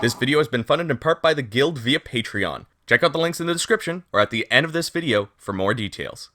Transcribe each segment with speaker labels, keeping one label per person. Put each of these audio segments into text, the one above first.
Speaker 1: This video has been funded in part by the Guild via Patreon. Check out the links in the description or at the end of this video for more details.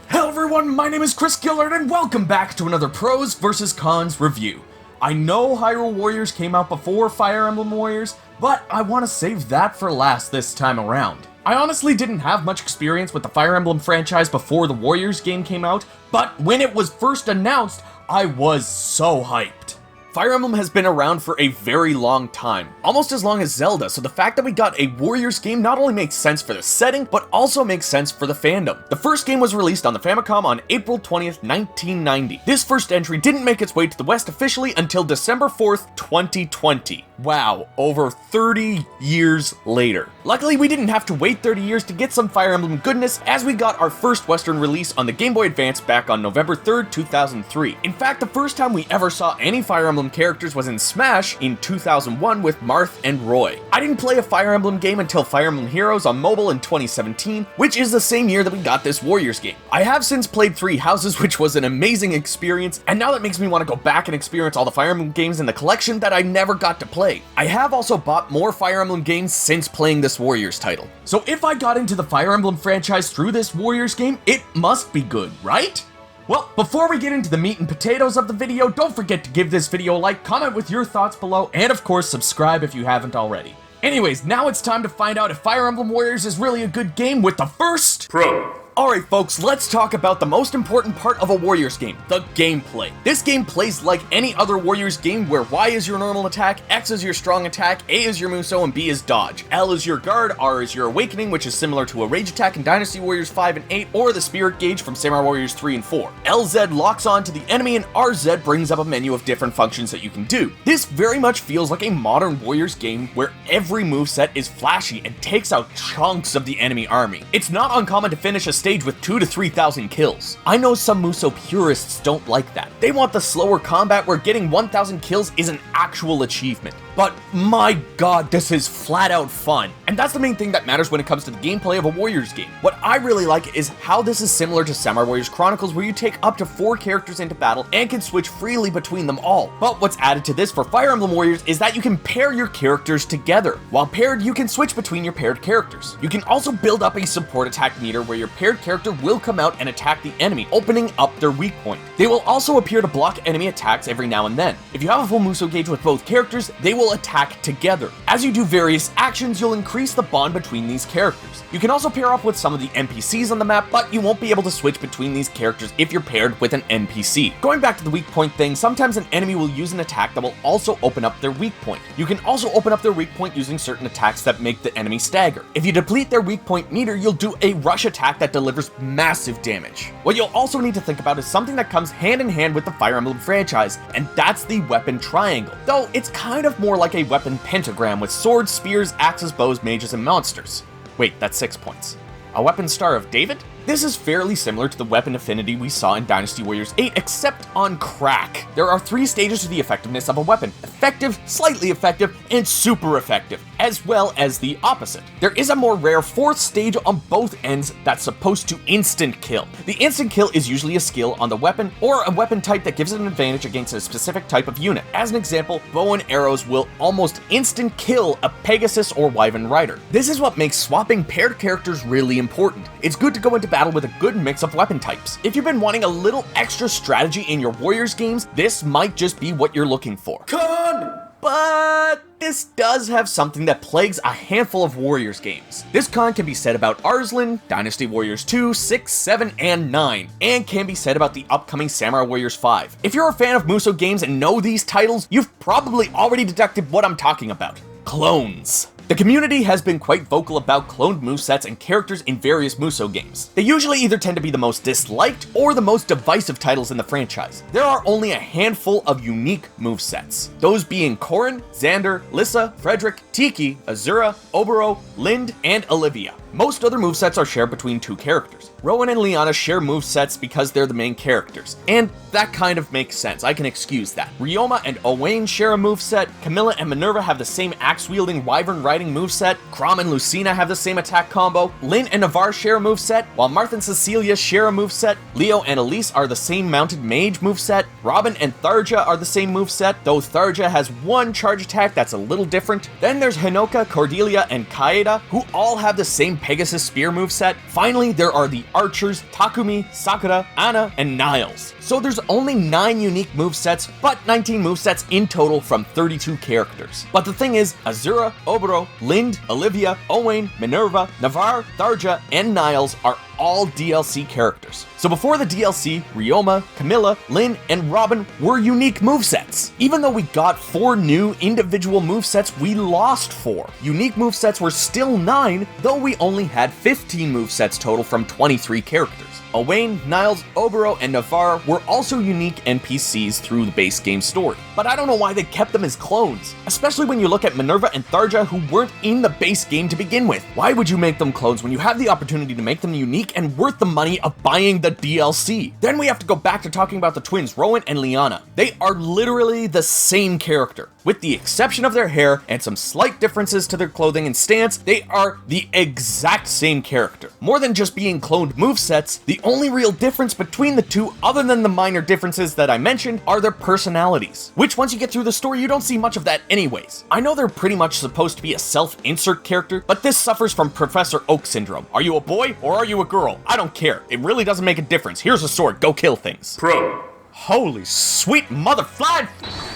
Speaker 2: Hello everyone, my name is Gildart and welcome back to another Pros vs. Cons review. I know Hyrule Warriors came out before Fire Emblem Warriors, but I want to save that for last this time around. I honestly didn't have much experience with the Fire Emblem franchise before the Warriors game came out, but when it was first announced, I was so hyped. Fire Emblem has been around for a very long time, almost as long as Zelda, so the fact that we got a Warriors game not only makes sense for the setting, but also makes sense for the fandom. The first game was released on the Famicom on April 20th, 1990. This first entry didn't make its way to the West officially until December 4th, 2020. Wow, over 30 years later. Luckily, we didn't have to wait 30 years to get some Fire Emblem goodness, as we got our first Western release on the Game Boy Advance back on November 3rd, 2003. In fact, the first time we ever saw any Fire Emblem characters was in Smash in 2001 with Marth and Roy. I didn't play a Fire Emblem game until Fire Emblem Heroes on mobile in 2017, which is the same year that we got this Warriors game. I have since played Three Houses, which was an amazing experience, and now that makes me want to go back and experience all the Fire Emblem games in the collection that I never got to play. I have also bought more Fire Emblem games since playing this Warriors title. So if I got into the Fire Emblem franchise through this Warriors game, it must be good, right? Well, before we get into the meat and potatoes of the video, don't forget to give this video a like, comment with your thoughts below, and of course subscribe if you haven't already. Anyways, now it's time to find out if Fire Emblem Warriors is really a good game with the first Pro. Alright folks, let's talk about the most important part of a Warriors game, the gameplay. This game plays like any other Warriors game where Y is your normal attack, X is your strong attack, A is your Musou, and B is dodge. L is your guard, R is your awakening, which is similar to a rage attack in Dynasty Warriors 5 and 8, or the spirit gauge from Samurai Warriors 3 and 4. LZ locks on to the enemy, and RZ brings up a menu of different functions that you can do. This very much feels like a modern Warriors game where every moveset is flashy and takes out chunks of the enemy army. It's not uncommon to finish a stage with 2,000 to 3,000 kills. I know some Musou purists don't like that. They want the slower combat where getting 1,000 kills is an actual achievement. But my god, this is flat out fun. And that's the main thing that matters when it comes to the gameplay of a Warriors game. What I really like is how this is similar to Samurai Warriors Chronicles, where you take up to 4 characters into battle and can switch freely between them all. But what's added to this for Fire Emblem Warriors is that you can pair your characters together. While paired, you can switch between your paired characters. You can also build up a support attack meter where your paired character will come out and attack the enemy, opening up their weak point. They will also appear to block enemy attacks every now and then. If you have a full Musou gauge with both characters, they will attack together. As you do various actions, you'll increase the bond between these characters. You can also pair up with some of the NPCs on the map, but you won't be able to switch between these characters if you're paired with an NPC. Going back to the weak point thing, sometimes an enemy will use an attack that will also open up their weak point. You can also open up their weak point using certain attacks that make the enemy stagger. If you deplete their weak point meter, you'll do a rush attack that delivers massive damage. What you'll also need to think about is something that comes hand in hand with the Fire Emblem franchise, and that's the weapon triangle. Though it's kind of more like a weapon pentagram with swords, spears, axes, bows, mages, and monsters. Wait, that's 6 points. A weapon star of David? This is fairly similar to the weapon affinity we saw in Dynasty Warriors 8, except on crack. There are 3 stages to the effectiveness of a weapon: effective, slightly effective, and super effective, as well as the opposite. There is a more rare 4th stage on both ends that's supposed to instant kill. The instant kill is usually a skill on the weapon, or a weapon type that gives it an advantage against a specific type of unit. As an example, bow and arrows will almost instant kill a Pegasus or Wyvern Rider. This is what makes swapping paired characters really important. It's good to go into battle with a good mix of weapon types. If you've been wanting a little extra strategy in your Warriors games, this might just be what you're looking for. But this does have something that plagues a handful of Warriors games. This con can be said about Arslan, Dynasty Warriors 2, 6, 7, and 9, and can be said about the upcoming Samurai Warriors 5. If you're a fan of Musou games and know these titles, you've probably already deducted what I'm talking about. Clones. The community has been quite vocal about cloned movesets and characters in various Musou games. They usually either tend to be the most disliked or the most divisive titles in the franchise. There are only a handful of unique movesets, those being Corrin, Xander, Lissa, Frederick, Tiki, Azura, Oboro, Lind, and Olivia. Most other movesets are shared between two characters. Rowan and Liana share movesets because they're the main characters, and that kind of makes sense, I can excuse that. Ryoma and Owain share a moveset, Camilla and Minerva have the same axe-wielding, wyvern-riding moveset, Chrom and Lucina have the same attack combo, Lynn and Navarre share a moveset, while Martha and Cecilia share a moveset, Leo and Elise are the same mounted mage moveset, Robin and Tharja are the same moveset, though Tharja has one charge attack that's a little different. Then there's Hinoka, Cordelia, and Kaeda, who all have the same Pegasus Spear moveset. Finally, there are the archers, Takumi, Sakura, Anna, and Niles. So there's only 9 unique movesets, but 19 movesets in total from 32 characters. But the thing is, Azura, Oboro, Lind, Olivia, Owain, Minerva, Navarre, Tharja, and Niles are all DLC characters. So before the DLC, Ryoma, Camilla, Lynn, and Robin were unique movesets. Even though we got 4 new individual movesets, we lost 4. Unique movesets were still 9, though we only had 15 movesets total from 23 characters. Owain, Niles, Oboro, and Navarre were also unique NPCs through the base game story, but I don't know why they kept them as clones, especially when you look at Minerva and Tharja, who weren't in the base game to begin with. Why would you make them clones when you have the opportunity to make them unique and worth the money of buying the DLC? Then we have to go back to talking about the twins, Rowan and Liana. They are literally the same character. With the exception of their hair and some slight differences to their clothing and stance, they are the exact same character. More than just being cloned movesets, the only real difference between the two, other than the minor differences that I mentioned, are their personalities, which once you get through the story, you don't see much of that anyways. I know they're pretty much supposed to be a self-insert character, but this suffers from Professor Oak syndrome. Are you a boy or are you a girl? I don't care. It really doesn't make a difference. Here's a sword. Go kill things.
Speaker 1: Pro.
Speaker 2: Holy sweet mother flag!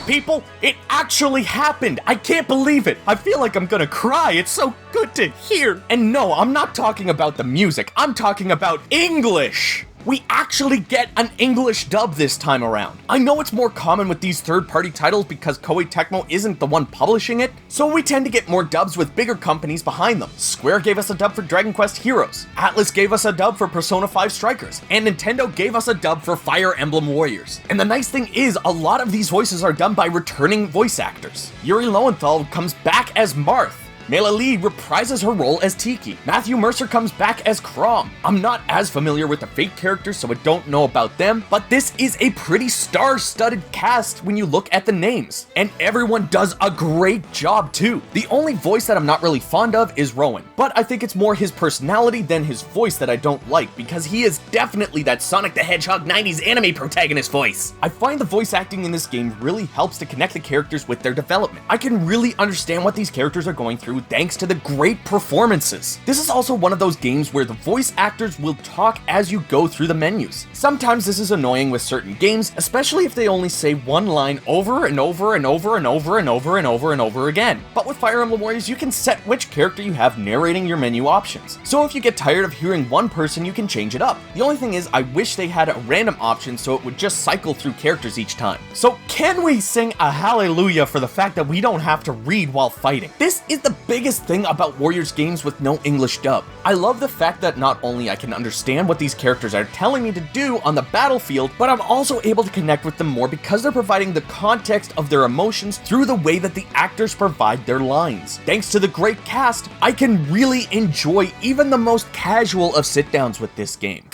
Speaker 2: People, it actually happened! I can't believe it! I feel like I'm gonna cry, it's so good to hear! And no, I'm not talking about the music, I'm talking about English! We actually get an English dub this time around. I know it's more common with these third-party titles because Koei Tecmo isn't the one publishing it, so we tend to get more dubs with bigger companies behind them. Square gave us a dub for Dragon Quest Heroes, Atlus gave us a dub for Persona 5 Strikers, and Nintendo gave us a dub for Fire Emblem Warriors. And the nice thing is, a lot of these voices are done by returning voice actors. Yuri Lowenthal comes back as Marth. Mela Lee reprises her role as Tiki. Matthew Mercer comes back as Chrom. I'm not as familiar with the Fate characters, so I don't know about them, but this is a pretty star-studded cast when you look at the names. And everyone does a great job too. The only voice that I'm not really fond of is Rowan, but I think it's more his personality than his voice that I don't like, because he is definitely that Sonic the Hedgehog 90s anime protagonist voice. I find the voice acting in this game really helps to connect the characters with their development. I can really understand what these characters are going through thanks to the great performances. This is also one of those games where the voice actors will talk as you go through the menus. Sometimes this is annoying with certain games, especially if they only say one line over and over and over and over and over and over and over again. But with Fire Emblem Warriors, you can set which character you have narrating your menu options. So if you get tired of hearing one person, you can change it up. The only thing is, I wish they had a random option so it would just cycle through characters each time. So can we sing a hallelujah for the fact that we don't have to read while fighting? This is the biggest thing about Warriors games with no English dub. I love the fact that not only I can understand what these characters are telling me to do on the battlefield, but I'm also able to connect with them more because they're providing the context of their emotions through the way that the actors provide their lines. Thanks to the great cast, I can really enjoy even the most casual of sit-downs with this game.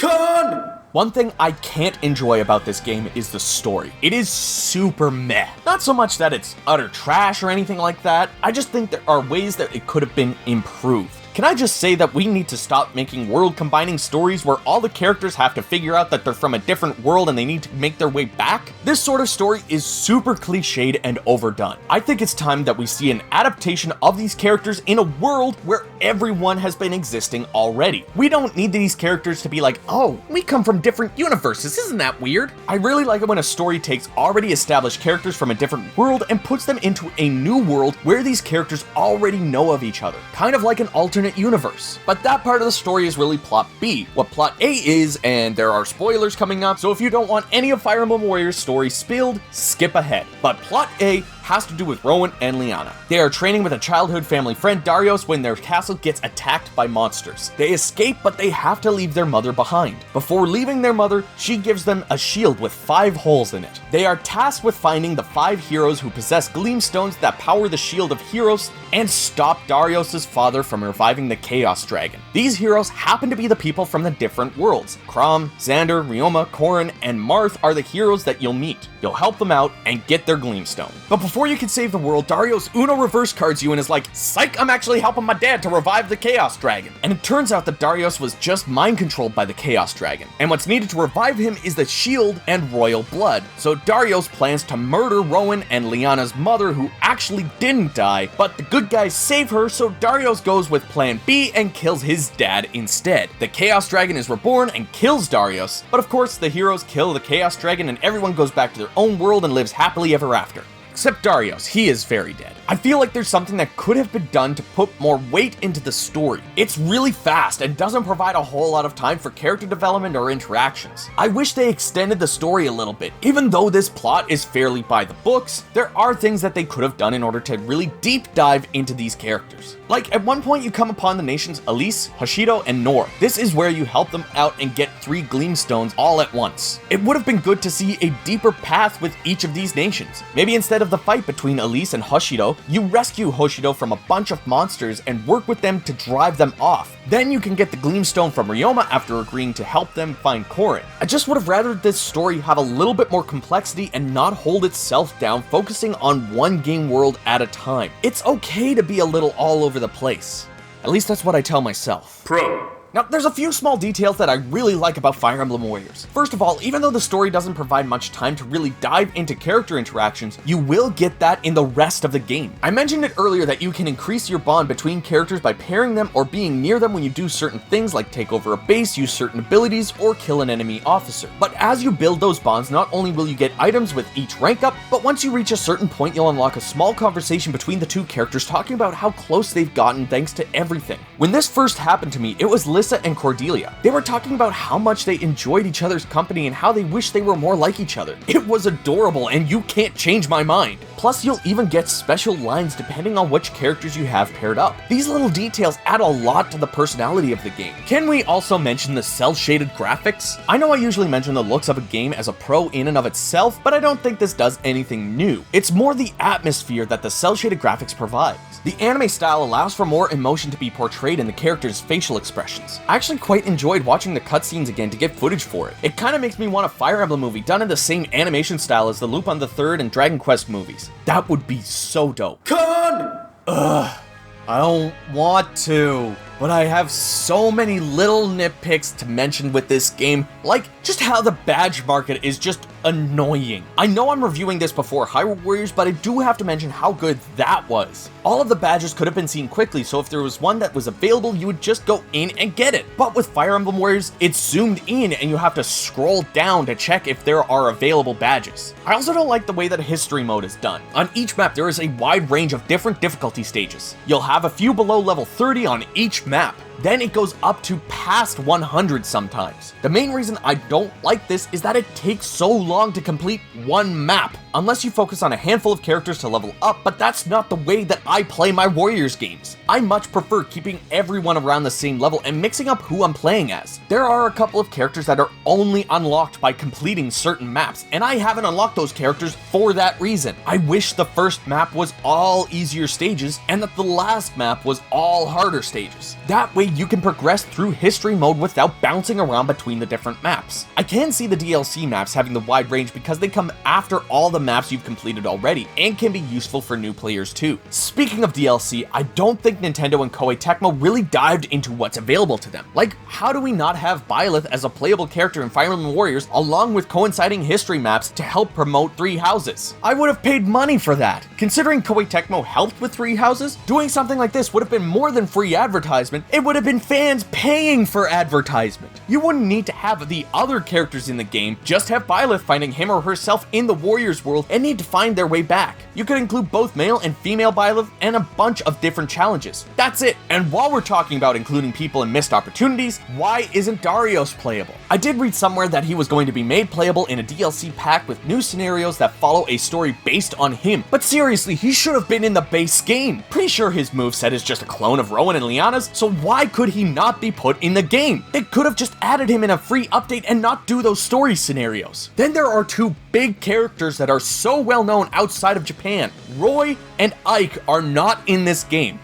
Speaker 2: One thing I can't enjoy about this game is the story. It is super meh. Not so much that it's utter trash or anything like that, I just think there are ways that it could have been improved. Can I just say that we need to stop making world-combining stories where all the characters have to figure out that they're from a different world and they need to make their way back? This sort of story is super cliched and overdone. I think it's time that we see an adaptation of these characters in a world where everyone has been existing already. We don't need these characters to be like, oh, we come from different universes, isn't that weird? I really like it when a story takes already established characters from a different world and puts them into a new world where these characters already know of each other. Kind of like an alternate universe. But that part of the story is really plot B. What plot A is, and there are spoilers coming up, so if you don't want any of Fire Emblem Warriors story spilled, skip ahead. But plot A has to do with Rowan and Liana. They are training with a childhood family friend, Darius, when their castle gets attacked by monsters. They escape, but they have to leave their mother behind. Before leaving their mother, she gives them a shield with 5 holes in it. They are tasked with finding the 5 heroes who possess gleamstones that power the shield of heroes and stop Darius' father from reviving the Chaos Dragon. These heroes happen to be the people from the different worlds. Chrom, Xander, Ryoma, Corrin, and Marth are the heroes that you'll meet. You'll help them out and get their gleamstone. But before you can save the world, Darius Uno reverse cards you and is like, psych, I'm actually helping my dad to revive the Chaos Dragon. And it turns out that Darius was just mind controlled by the Chaos Dragon. And what's needed to revive him is the shield and royal blood. So Darius plans to murder Rowan and Liana's mother, who actually didn't die, but the good guys save her, so Darius goes with plan B and kills his dad instead. The Chaos Dragon is reborn and kills Darius, but of course the heroes kill the Chaos Dragon and everyone goes back to their own world and lives happily ever after. Except Darius, he is very dead. I feel like there's something that could have been done to put more weight into the story. It's really fast and doesn't provide a whole lot of time for character development or interactions. I wish they extended the story a little bit. Even though this plot is fairly by the books, there are things that they could have done in order to really deep dive into these characters. Like, at one point you come upon the nations Elise, Hoshido, and Nor. This is where you help them out and get 3 gleamstones all at once. It would have been good to see a deeper path with each of these nations. Maybe instead of the fight between Elise and Hoshido, you rescue Hoshido from a bunch of monsters and work with them to drive them off. Then you can get the gleamstone from Ryoma after agreeing to help them find Corrin. I just would have rather this story have a little bit more complexity and not hold itself down, focusing on one game world at a time. It's okay to be a little all over the place. At least that's what I tell myself.
Speaker 1: Pro.
Speaker 2: Now, there's a few small details that I really like about Fire Emblem Warriors. First of all, even though the story doesn't provide much time to really dive into character interactions, you will get that in the rest of the game. I mentioned it earlier that you can increase your bond between characters by pairing them or being near them when you do certain things like take over a base, use certain abilities, or kill an enemy officer. But as you build those bonds, not only will you get items with each rank up, but once you reach a certain point, you'll unlock a small conversation between the 2 characters talking about how close they've gotten thanks to everything. When this first happened to me, it was Lissa and Cordelia. They were talking about how much they enjoyed each other's company and how they wish they were more like each other. It was adorable, and you can't change my mind. Plus, you'll even get special lines depending on which characters you have paired up. These little details add a lot to the personality of the game. Can we also mention the cel-shaded graphics? I know I usually mention the looks of a game as a pro in and of itself, but I don't think this does anything new. It's more the atmosphere that the cel-shaded graphics provides. The anime style allows for more emotion to be portrayed in the characters' facial expressions. I actually quite enjoyed watching the cutscenes again to get footage for it. It kinda makes me want a Fire Emblem movie done in the same animation style as the Lupin the Third and Dragon Quest movies. That would be so dope. I don't want to, but I have so many little nitpicks to mention with this game, like just how the badge market is just annoying. I know I'm reviewing this before Hyrule Warriors, but I do have to mention how good that was. All of the badges could have been seen quickly, so if there was one that was available, you would just go in and get it. But with Fire Emblem Warriors, it's zoomed in and you have to scroll down to check if there are available badges. I also don't like the way that history mode is done. On each map, there is a wide range of different difficulty stages. You'll have a few below level 30 on each map. Then it goes up to past 100 sometimes. The main reason I don't like this is that it takes so long to complete one map, unless you focus on a handful of characters to level up, but that's not the way that I play my Warriors games. I much prefer keeping everyone around the same level and mixing up who I'm playing as. There are a couple of characters that are only unlocked by completing certain maps, and I haven't unlocked those characters for that reason. I wish the first map was all easier stages and that the last map was all harder stages. That way you can progress through history mode without bouncing around between the different maps. I can see the DLC maps having the wide range because they come after all the maps you've completed already and can be useful for new players too. Speaking of DLC, I don't think Nintendo and Koei Tecmo really dived into what's available to them. Like, how do we not have Byleth as a playable character in Fire Emblem Warriors along with coinciding history maps to help promote Three Houses? I would have paid money for that. Considering Koei Tecmo helped with Three Houses, doing something like this would have been more than free advertisement. It would have been fans paying for advertisement. You wouldn't need to have the other characters in the game, just have Byleth finding him or herself in the Warriors world world and need to find their way back. You could include both male and female Byleth and a bunch of different challenges. That's it. And while we're talking about including people in missed opportunities, why isn't Darius playable? I did read somewhere that he was going to be made playable in a DLC pack with new scenarios that follow a story based on him. But seriously, he should have been in the base game. Pretty sure his moveset is just a clone of Rowan and Liana's, so why could he not be put in the game? They could have just added him in a free update and not do those story scenarios. Then there are two big characters that are so well known outside of Japan. Roy and Ike are not in this game.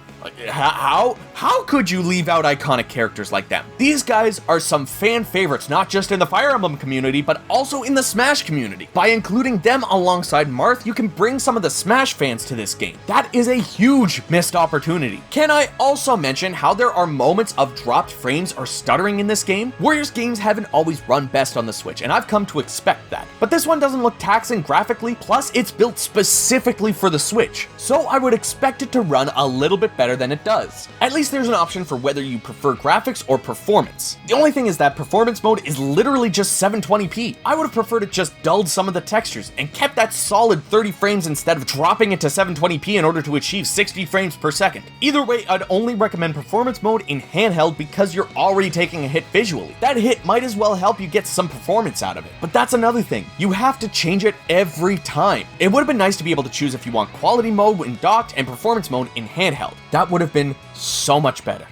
Speaker 2: How could you leave out iconic characters like them? These guys are some fan favorites, not just in the Fire Emblem community, but also in the Smash community. By including them alongside Marth, you can bring some of the Smash fans to this game. That is a huge missed opportunity. Can I also mention how there are moments of dropped frames or stuttering in this game? Warriors games haven't always run best on the Switch, and I've come to expect that. But this one doesn't look taxing graphically, plus it's built specifically for the Switch. So I would expect it to run a little bit better than it does. At least there's an option for whether you prefer graphics or performance. The only thing is that performance mode is literally just 720p. I would have preferred it just dulled some of the textures and kept that solid 30 frames instead of dropping it to 720p in order to achieve 60 frames per second. Either way, I'd only recommend performance mode in handheld because you're already taking a hit visually. That hit might as well help you get some performance out of it. But that's another thing. You have to change it every time. It would have been nice to be able to choose if you want quality mode in docked and performance mode in handheld. That would have been so much better.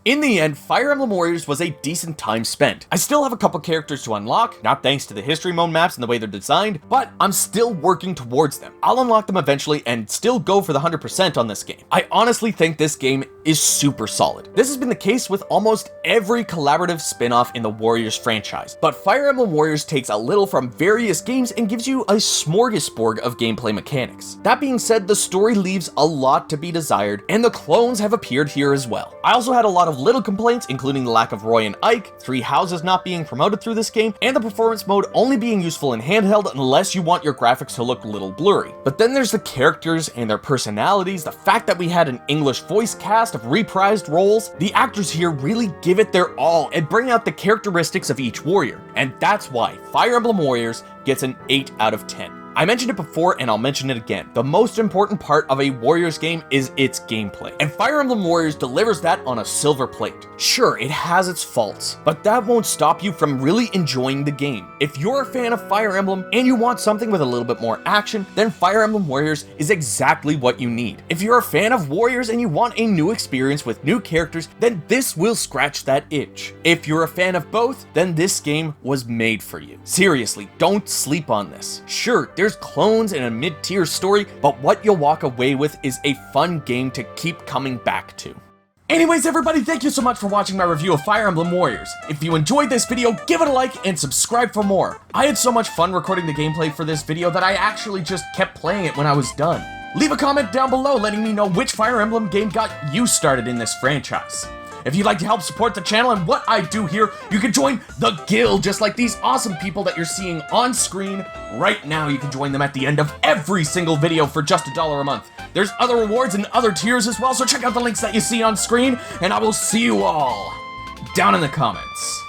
Speaker 2: In the end, Fire Emblem Warriors was a decent time spent. I still have a couple characters to unlock, not thanks to the history mode maps and the way they're designed, but I'm still working towards them. I'll unlock them eventually and still go for the 100% on this game. I honestly think this game is super solid. This has been the case with almost every collaborative spin-off in the Warriors franchise, but Fire Emblem Warriors takes a little from various games and gives you a smorgasbord of gameplay mechanics. That being said, the story leaves a lot to be desired, and the clones have appeared here as well. I also had a lot of little complaints, including the lack of Roy and Ike, 3 houses not being promoted through this game, and the performance mode only being useful in handheld unless you want your graphics to look a little blurry. But then there's the characters and their personalities, the fact that we had an English voice cast of reprised roles. The actors here really give it their all and bring out the characteristics of each warrior, and that's why Fire Emblem Warriors gets an 8 out of 10. I mentioned it before and I'll mention it again. The most important part of a Warriors game is its gameplay, and Fire Emblem Warriors delivers that on a silver plate. Sure, it has its faults, but that won't stop you from really enjoying the game. If you're a fan of Fire Emblem and you want something with a little bit more action, then Fire Emblem Warriors is exactly what you need. If you're a fan of Warriors and you want a new experience with new characters, then this will scratch that itch. If you're a fan of both, then this game was made for you. Seriously, don't sleep on this. Sure, there's clones and a mid-tier story, but what you'll walk away with is a fun game to keep coming back to. Anyways, everybody, thank you so much for watching my review of Fire Emblem Warriors. If you enjoyed this video, give it a like and subscribe for more. I had so much fun recording the gameplay for this video that I actually just kept playing it when I was done. Leave a comment down below letting me know which Fire Emblem game got you started in this franchise. If you'd like to help support the channel and what I do here, you can join the guild just like these awesome people that you're seeing on screen right now. You can join them at the end of every single video for just $1 a month. There's other rewards and other tiers as well, so check out the links that you see on screen, and I will see you all down in the comments.